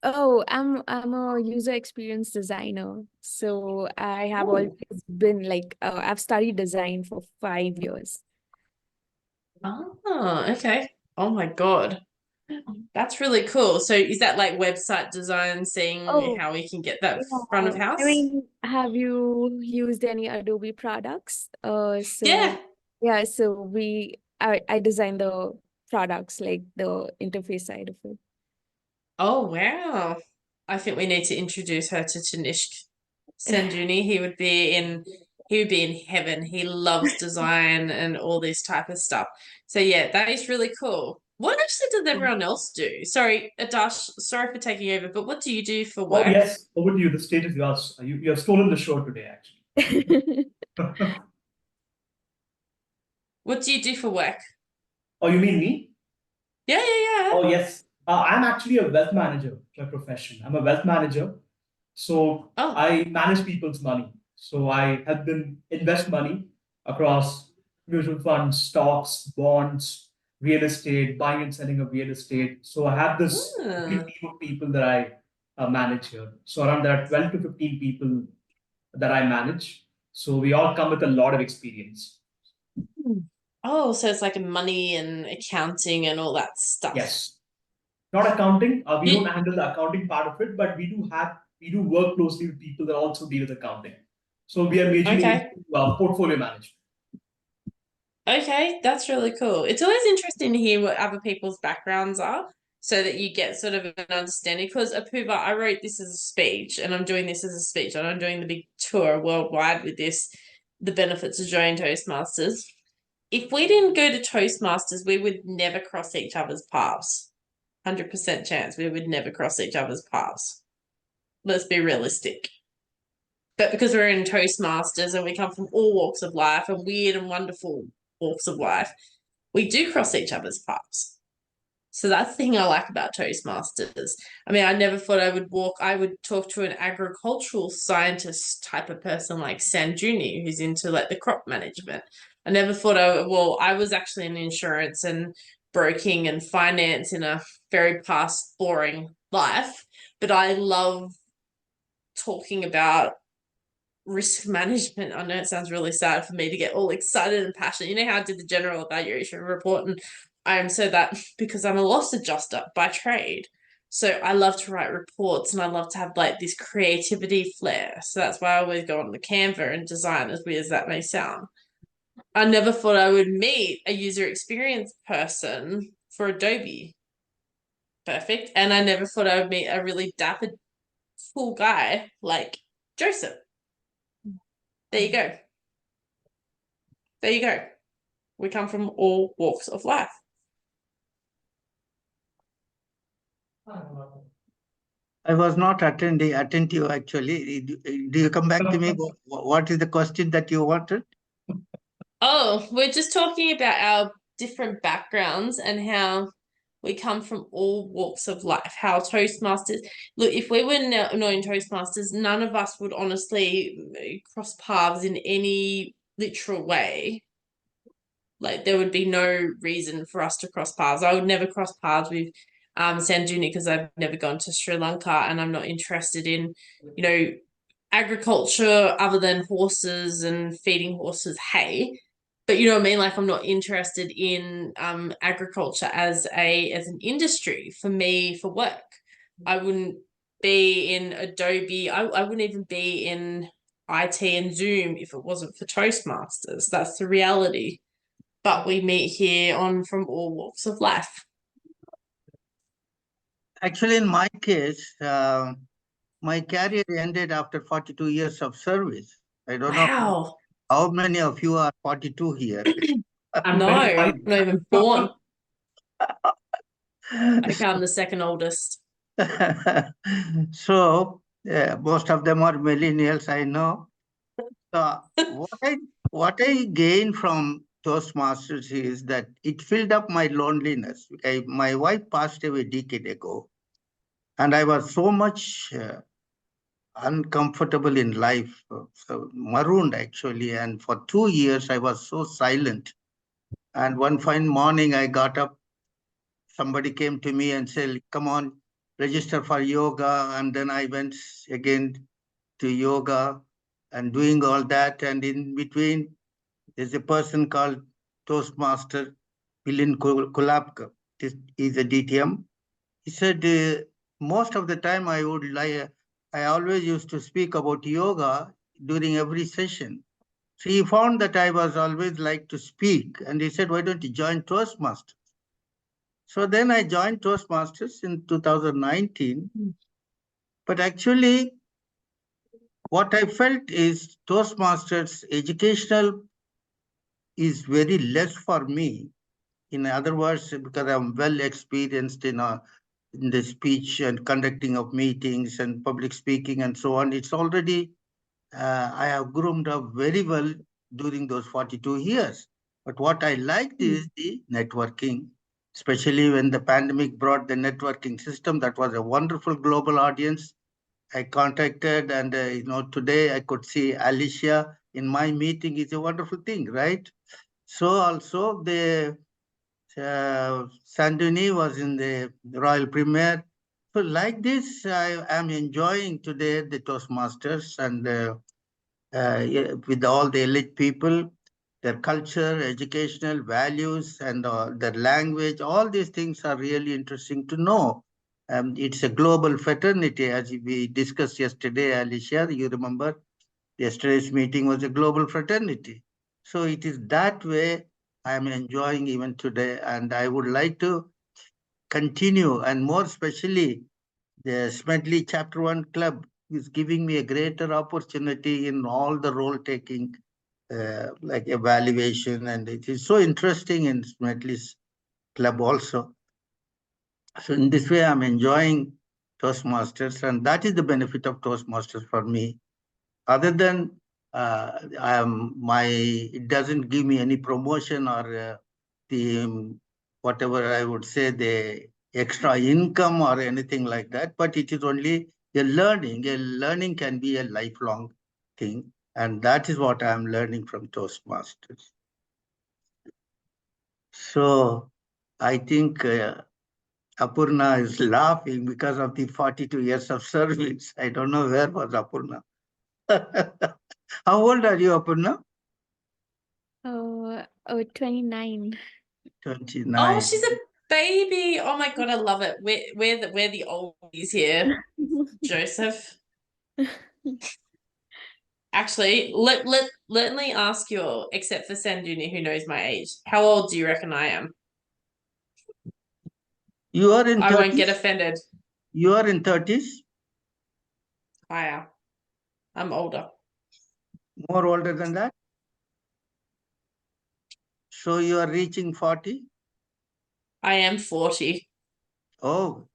Oh, I'm a user experience designer. So I have Oh, always been like I've studied design for 5 years. okay. Oh my God. That's really cool. So is that like website design, seeing Oh, how we can get that front of yeah. I house? mean, have you used any Adobe products? Yeah. Yeah, so I design the products, like the interface side of it. Oh wow. I think we need to introduce her to Tanishk Sanjuni. He would be in heaven. He loves design and all this type of stuff. So yeah, that is really cool. What actually does everyone else do? Sorry, Adash, sorry for taking over, but what do you do for Oh, work? yes. Over to you. The stage is yours. You have stolen the show today, actually. What do you do for work? Oh, you mean me? Yeah, yeah, yeah. Oh, yes. I'm actually a wealth manager by profession. I'm a wealth manager. So Oh, I manage people's money. So I help them invest money across mutual funds, stocks, bonds, real estate, buying and selling of real estate. So I have this big hmm. team of people that I manage here. So around there are 12 to 15 people that I manage. So we all come with a lot of experience. Oh, so it's like money and accounting and all that stuff. Yes. Not accounting. We don't You, handle the accounting part of it, but we do work closely with people that also deal with accounting. So we are majorly okay. into portfolio management. Okay, that's really cool. It's always interesting to hear what other people's backgrounds are so that you get sort of an understanding. Because Apuva, I wrote this as a speech and I'm doing this as a speech and I'm doing the big tour worldwide with this, the benefits of joining Toastmasters. If we didn't go to Toastmasters, we would never cross each other's paths. 100% chance we would never cross each other's paths. Let's be realistic. But because we're in Toastmasters and we come from all walks of life and weird and wonderful walks of life, we do cross each other's paths. So that's the thing I like about Toastmasters. I mean, I never thought I would talk to an agricultural scientist type of person like Sanjuni, who's into like the crop management. I never thought I was actually in insurance and broking and finance in a very past boring life, but I love talking about risk management. I know it sounds really sad for me to get all excited and passionate. You know how I did the general evaluation report, and I am so that because I'm a loss adjuster by trade. So I love to write reports and I love to have like this creativity flair. So that's why I always go on the Canva and design, as weird as that may sound. I never thought I would meet a user experience person for Adobe. Perfect. And I never thought I would meet a really dapper, cool guy like Joseph. There you go. There you go. We come from all walks of life. I was not attentive actually. Do you come back to me? What is the question that you wanted? Oh, we're just talking about our different backgrounds and how we come from all walks of life. How Toastmasters, look, if we were knowing Toastmasters, none of us would honestly cross paths in any literal way. Like there would be no reason for us to cross paths. I would never cross paths with Sanjuni because I've never gone to Sri Lanka and I'm not interested in, you know, agriculture other than horses and feeding horses hay. But you know what I mean? Like I'm not interested in agriculture as an industry for me for work. I wouldn't be in Adobe. I wouldn't even be in IT and Zoom if it wasn't for Toastmasters. That's the reality. But we meet here on from all walks of life. Actually, in my case, my career ended after 42 years of service. I don't know how many of you are 42 here. I'm not even born. Okay, I'm the second oldest. So most of them are millennials, I know. What I gained from Toastmasters is that it filled up my loneliness. My wife passed away a decade ago, and I was so much uncomfortable in life, so marooned actually. And for 2 years, I was so silent. And one fine morning, I got up. Somebody came to me and said, "Come on, register for yoga." And then I went again to yoga and doing all that. And in between, there's a person called Toastmaster Pilin Kulapka. He's a DTM. He said, most of the time I always used to speak about yoga during every session. So he found that I was always like to speak. And he said, why don't you join Toastmasters? So then I joined Toastmasters in 2019. But actually, what I felt is Toastmasters educational is very less for me. In other words, because I'm well experienced in the speech and conducting of meetings and public speaking and so on, it's already, I have groomed up very well during those 42 years. But what I liked is the networking, especially when the pandemic brought the networking system. That was a wonderful global audience. I contacted, and today I could see Alicia in my meeting. Is a wonderful thing, right? So also the Sanduni was in the Royal Premiere. So like this, I am enjoying today the Toastmasters and with all the elite people, their culture, educational values, and their language. All these things are really interesting to know. It's a global fraternity, as we discussed yesterday, Alicia. You remember yesterday's meeting was a global fraternity. So it is that way I am enjoying even today, and I would like to continue, and more especially the Smedley Chapter 1 Club is giving me a greater opportunity in all the role-taking, like evaluation, and it is so interesting in Smedley's club also. So in this way, I'm enjoying Toastmasters, and that is the benefit of Toastmasters for me. Other than it doesn't give me any promotion or whatever I would say, the extra income or anything like that, but it is only a learning. A learning can be a lifelong thing, and that is what I'm learning from Toastmasters. So I think Apurna is laughing because of the 42 years of service. I don't know where was Apurna. How old are you, Apurna? 29. 29. Oh, she's a baby. Oh my God, I love it. We're the oldies here, Joseph. Actually, let me ask you all, except for Sanduni, who knows my age. How old do you reckon I am? You are in I 30s? won't get offended. You are in 30s? Higher. I'm older. More older than that? So you are reaching 40? I am 40. Oh.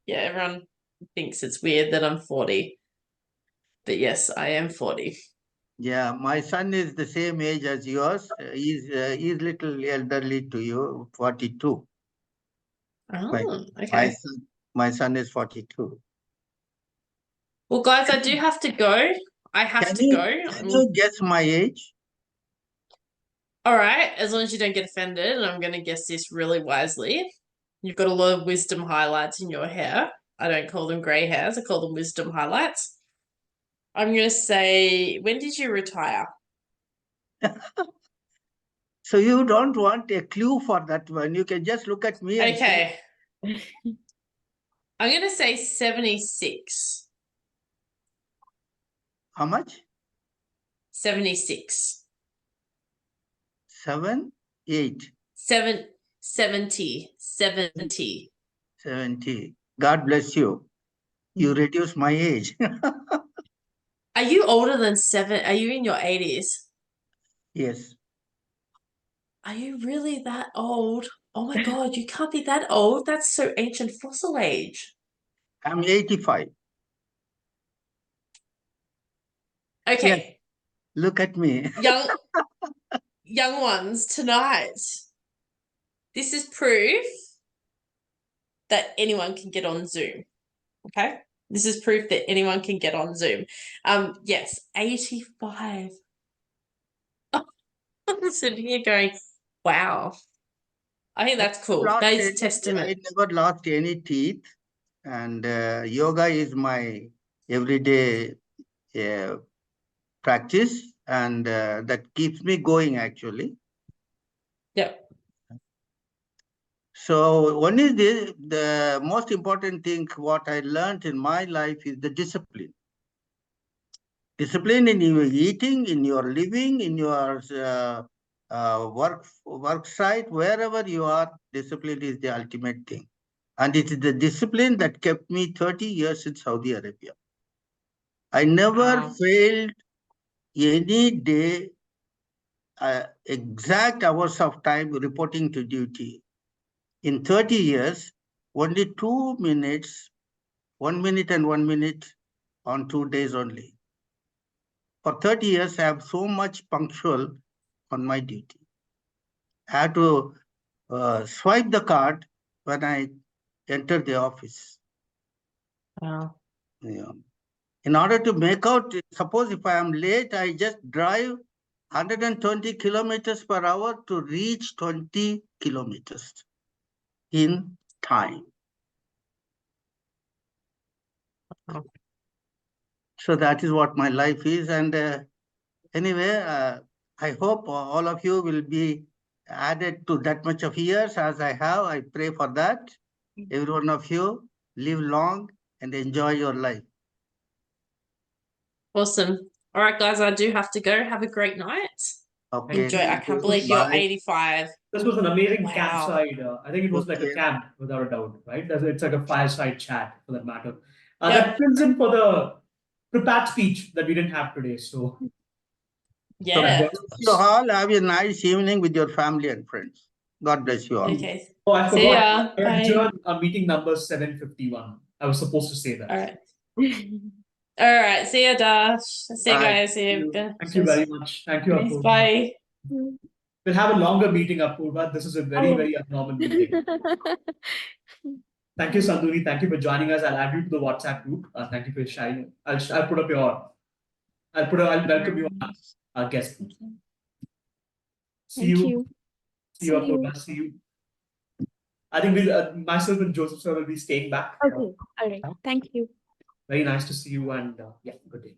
Yeah, everyone thinks it's weird that I'm 40. But yes, I am 40. Yeah, my son is the same age as yours. He's little elderly to you, 42. Oh, okay. My son is 42. Well, guys, I do have to go. I have to go. Can you guess my age? All right, as long as you don't get offended, and I'm going to guess this really wisely. You've got a lot of wisdom highlights in your hair. I don't call them grey hairs. I call them wisdom highlights. I'm going to say, when did you retire? So you don't want a clue for that one. You can just look at me and say, Okay. I'm going to say 76. how much? 76. 7, 8, 70. 70. God bless you. You reduce my age. Are you older than 7? Are you in your 80s? Yes. Are you really that old? Oh my God, you can't be that old. That's so ancient fossil age. I'm 85. Okay. Look at me. Young ones tonight. This is proof that anyone can get on Zoom. Okay? This is proof that anyone can get on Zoom. Yes, 85. I'm sitting here going, wow. I think that's cool. That is a testament. I never lost any teeth, and yoga is my everyday practice, and that keeps me going actually. Yep. So one is the most important thing what I learned in my life is the discipline. Discipline in your eating, in your living, in your work site, wherever you are, discipline is the ultimate thing. And it is the discipline that kept me 30 years in Saudi Arabia. I never failed any day, exact hours of time reporting to duty. In 30 years, only 2 minutes, 1 minute and 1 minute on 2 days only. For 30 years, I have so much punctual on my duty. I had to swipe the card when I enter the office. Wow. Yeah. In order to make out, suppose if I am late, I just drive 120 kilometers per hour to reach 20 kilometers in time. Wow. So that is what my life is. And anyway, I hope all of you will be added to that much of years as I have. I pray for that. Every one of you live long and enjoy your life. Awesome. All right, guys, I do have to go. Have a great night. Okay. Enjoy. I can't believe you're 85. This was an amazing Wow. campsite. I think it was like a Okay. camp, without a doubt, right? It's like a fireside chat, for that matter. Yep. That fills in for the prepared speech that we didn't have today. So Yeah. You all have a nice evening with your family and friends. God bless you all. Okay. oh, I See forgot. ya. I Bye. adjourned our meeting number 751. I was supposed to say that. All right. All right. See ya, Dash. See you Bye. guys. See you. Thank you very much. Thank you, Thanks. Apurva. Bye. We'll have a longer meeting, Apurva. This is a very, Oh. very abnormal meeting. Thank you, Sanduni. Thank you for joining us. I'll add you to the WhatsApp group. Thank you for sharing. I'll put up your. I'll welcome you on our guest. See Thank you. See you, See you. Apurva. See you. I think myself and Joseph sir will be staying back. Okay. All right. Thank you. Very nice to see you, and yeah, good day.